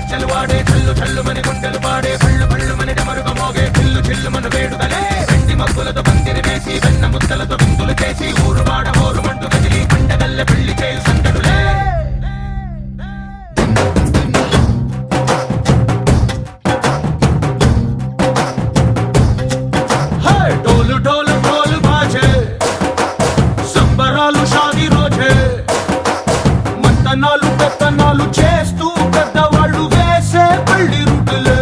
చర్చలు వాడే చల్లు చల్లు మని గుండెలు పాడే పళ్ళు పళ్ళు మని డమరుగ మోగే చిల్లు చిల్లు మన వేడుదలే వెండి మగ్గులతో పందిరి వేసి వెన్న ముద్దలతో విందులు చేసి ఊరు వాడ హోరు మంటు కదిలి పండగల్లె పెళ్లి చేయు సందడులే డోలు డోలు ఢోలు బాజే సంబరాలు షాదీ రోజే మంతనాలు పెత్తనాలు చేస్తూ పెద్దవాళ్ళు వేసే పెళ్లి రుటులే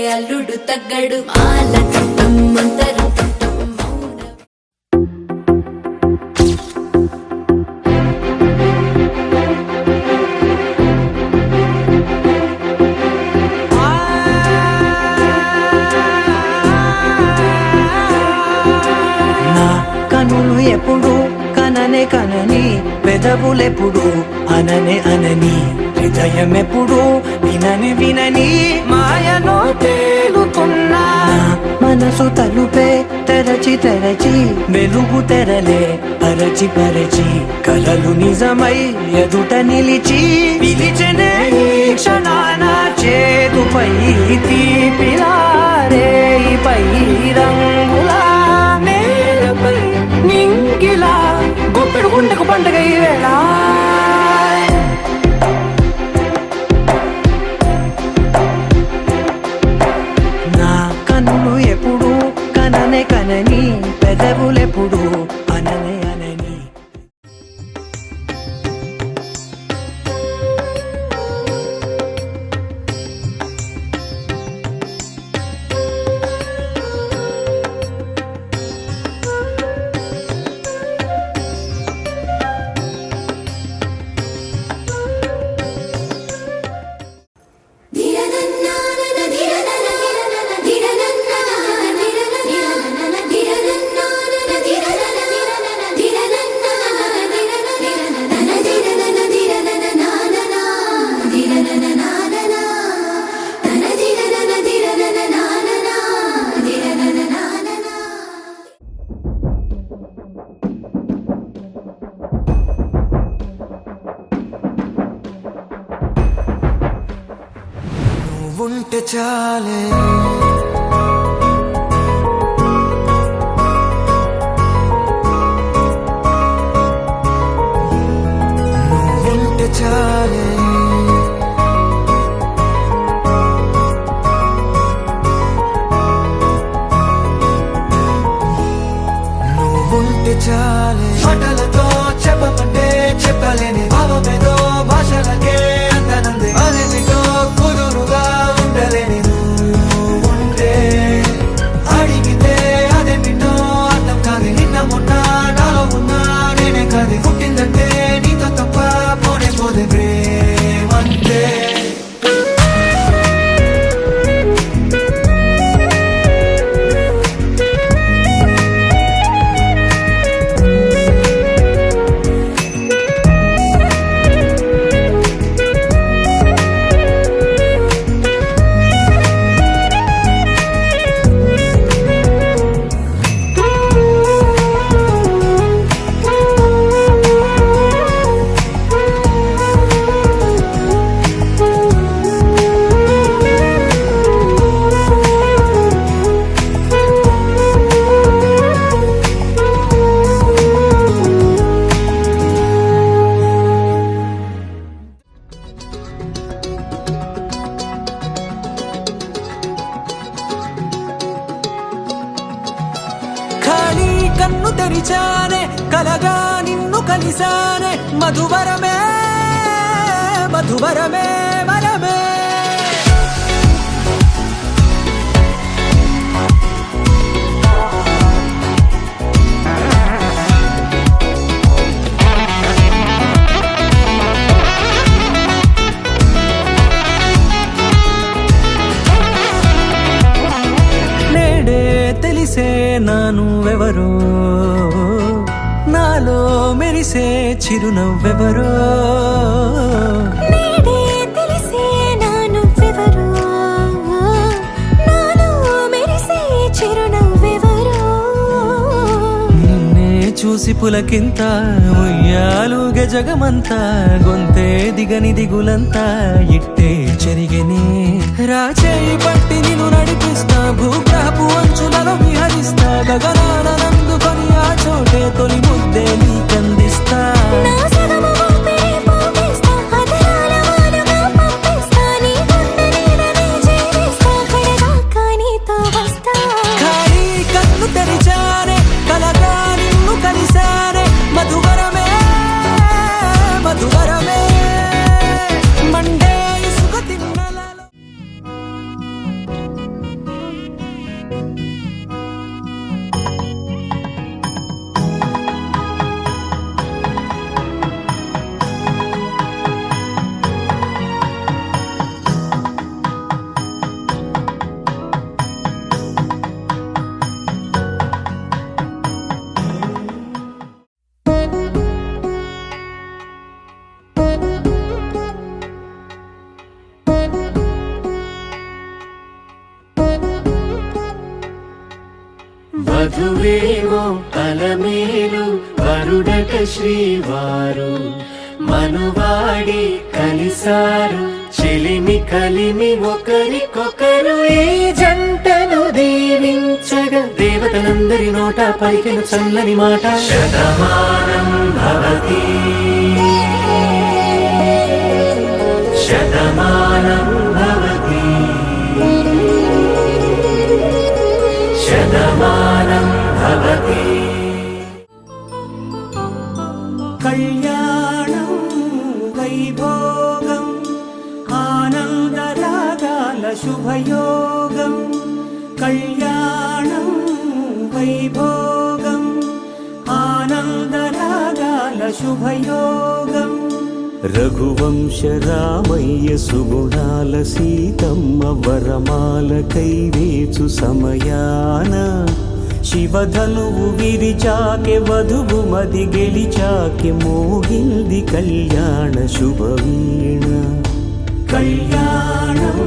అల్లుడు తగ్గడు మాల చుట్టం మంతరు కనులు ఎప్పుడు కననే కనని పెదవులెప్పుడు అననే అనని హృదయం ఎప్పుడు వినని వినని మాయలో తేలుతున్నా మనసు తలుపే తెరచి తెరచి వెలుగు తెరలే పరచి పరచి కలలు నిజమై ఎదుట నిలిచి పిలిచెనే ఈ క్షణాన చేతుపై తీపిలారే పై రంగులా నేలపై నింగిలా గొప్పెడు గుండెకు పండుగ ఈ వేళ నా కన్నులు ఎప్పుడు కననే కనని పెదవులెప్పుడు అననే అనని ఉంటే చాలే నువ్వుంటే చాలే నువ్వుంటే చాలే మాటలతో చెప్పమంటే చెప్పలేని భావమేదో భాషలకే అందనందే అదేమిటో కుదురుగా ఉండలేని నువ్వుంటే కన్ను తెరిచానే కలగా నిన్ను కలిసానే మధువరమే మధువరమే వరమే తెలిసే నానువెవరో నాలో మెరిసే చిరునవ్వెవరో నేడే తెలిసే నానువెవరో నాలో మెరిసే చిరునవ్వెవరో నిన్నే చూసి పులకింత ఉయ్యాలుగే జగమంతా గొంతే దిగని దిగులంతా ఇట్టే చెరిగెనే రాచేయి పట్టి నిన్ను నడిపిస్తా భూగ్రహపు అంచులలో విహరిస్తా గగనాన నందుకొని ఆ చోటే తొలి ముద్దే నీకందిస్తా నా సగము ఊపిరి పోగేస్తా అదరాల వాలుగా పంపిస్తా నీ గుండె నీడనే చేరేస్తా కడదాకా నీతో వస్తా ఖాళీ కన్ను తెరిచానే కలగా నిన్ను కలిసానే మధువరమే మధువరమే మండే ఇసుక తిన్నలలో వధువేవో అలమేలు వరుడట శ్రీవారు మనువాడి కలిసారు చెలిమి కలిమి ఒకరికొకరు ఈ జంటను దీవించగా దేవతలందరి నోట పలికిన చల్లని మాట శతమానం భవతి శతమానం భవతి శతమానం భవతి కళ్యాణం వైభోగం ఆనందరాగాల శుభయోగం కళ్యాణం వైభోగం ఆనందరాగాల శుభయోగం రఘువంశ రామయ్య సుగుణాల సీతమ్మ వరమాల కైవేచు సమయాన శివధనువు విరిచాకె వధువు మది గెలిచాకె మోగింది కళ్యాణ శుభవీణ కళ్యాణం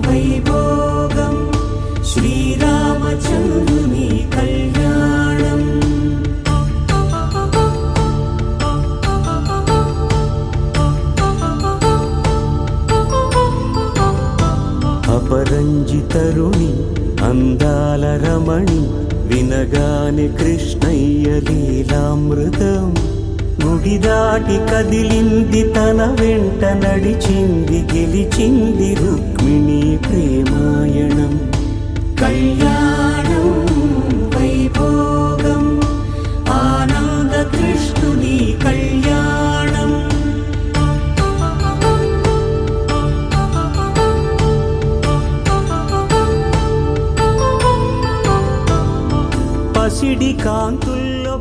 వైభోగం శ్రీరామచంద్రుని కళ్యాణం అపరంజి తరుణి అందాల రమణి వినగానే కృష్ణయ్య లీలామృతం గుడి దాటి కదిలింది తన వెంట నడిచింది గెలిచింది రుక్మిణి ప్రేమాయణం కళ్యాణం వైభోగం ఆనంద కృష్ణుని కళ్యాణం పసిడి కాంతుల్లో